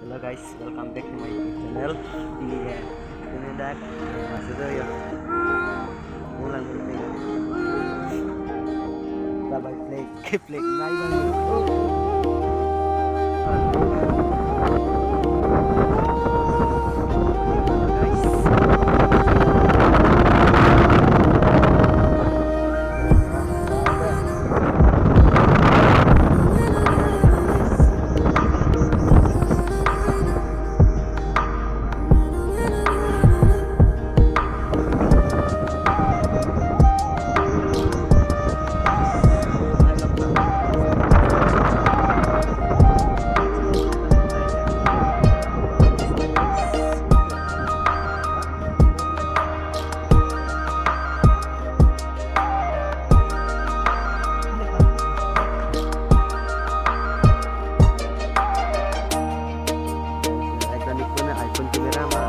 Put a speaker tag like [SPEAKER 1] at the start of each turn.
[SPEAKER 1] Hello guys, welcome back to my YouTube channel. Di Tindak maksudnya ya ulang ulit Dabei play naik banget. iPhone camera